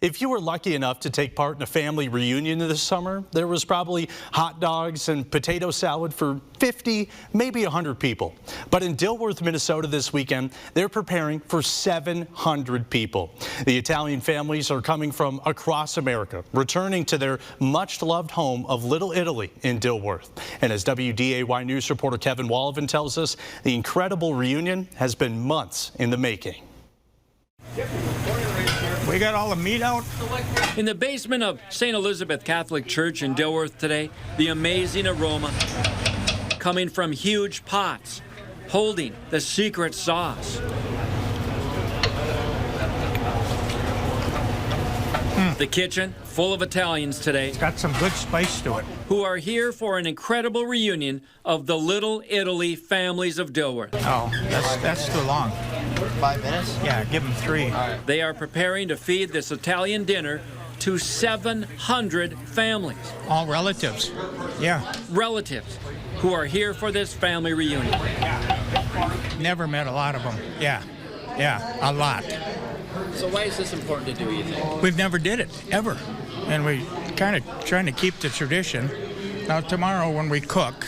If you were lucky enough to take part in a family reunion this summer, there was probably hot dogs and potato salad for 50, maybe 100 people. But in Dilworth, Minnesota this weekend, they're preparing for 700 people. The Italian families are coming from across America, returning to their much-loved home of Little Italy in Dilworth. And as WDAY News reporter Kevin Wallivan tells us, the incredible reunion has been months in the making. We got all the meat out. In the basement of St. Elizabeth Catholic Church in Dilworth today, the amazing aroma coming from huge pots holding the secret sauce. The kitchen full of Italians today. It's got some good spice to it. Who are here for an incredible reunion of the Little Italy families of Dilworth. Oh, that's too long. 5 minutes? Yeah, give them 3. They are preparing to feed this Italian dinner to 700 families. All relatives. Yeah. Relatives who are here for this family reunion. Never met a lot of them. Yeah, a lot. So why is this important to do, you think? We've never did it, ever. And we kind of trying to keep the tradition. Now, tomorrow when we cook,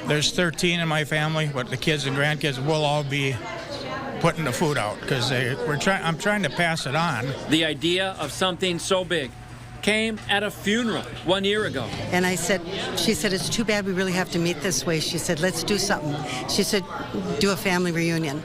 there's 13 in my family, but the kids and grandkids will all be putting the food out because I'm trying to pass it on. The idea of something so big came at a funeral 1 year ago. And she said, it's too bad we really have to meet this way. She said, let's do something. She said, do a family reunion.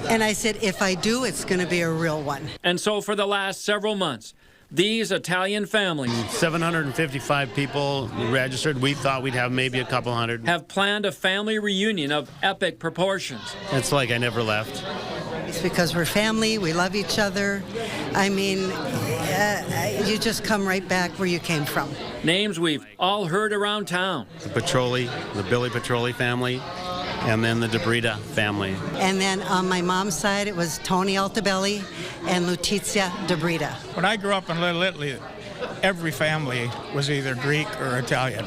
And I said, if I do, it's going to be a real one. And so for the last several months, these Italian families, 755 people registered. We thought we'd have maybe a couple hundred. Have planned a family reunion of epic proportions. It's like I never left. It's because we're family, we love each other. I mean, you just come right back where you came from. Names we've all heard around town. The Billy Petroli family, and then the DeBrida family. And then on my mom's side, it was Tony Altabelli and Letizia DeBrida. When I grew up in Little Italy, every family was either Greek or Italian.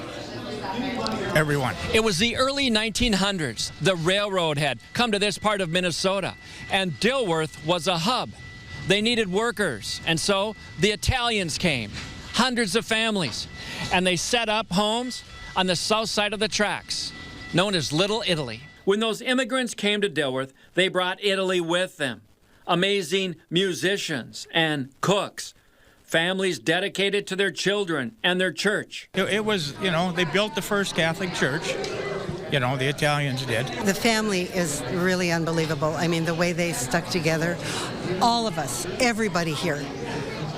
Everyone. It was the early 1900s. The railroad had come to this part of Minnesota, and Dilworth was a hub. They needed workers, and so the Italians came, hundreds of families, and they set up homes on the south side of the tracks, known as Little Italy. When those immigrants came to Dilworth, they brought Italy with them. Amazing musicians and cooks. Families dedicated to their children and their church. It was, they built the first Catholic church. The Italians did. The family is really unbelievable. I mean, the way they stuck together. All of us, everybody here.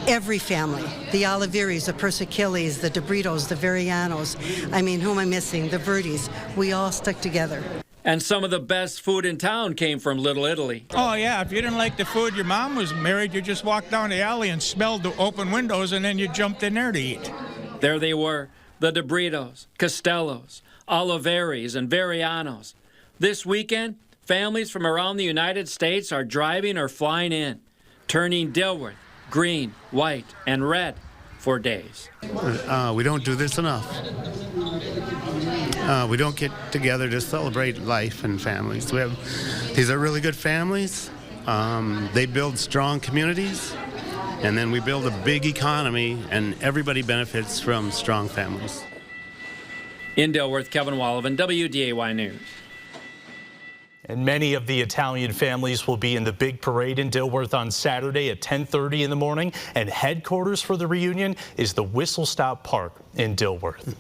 Every family, the Oliveris, the Persichilis, the DeBritos, the Verianos, I mean, who am I missing? The Verdis, we all stuck together. And some of the best food in town came from Little Italy. Oh, yeah, if you didn't like the food, your mom was married, you just walked down the alley and smelled the open windows, and then you jumped in there to eat. There they were, the DeBritos, Costellos, Oliveris, and Verianos. This weekend, families from around the United States are driving or flying in, turning Dilworth green, white, and red for days. We don't do this enough. We don't get together to celebrate life and families. These are really good families. They build strong communities, and then we build a big economy, and everybody benefits from strong families. In Dilworth, Kevin Wallivan, WDAY News. And many of the Italian families will be in the big parade in Dilworth on Saturday at 10:30 in the morning. And headquarters for the reunion is the Whistle Stop Park in Dilworth.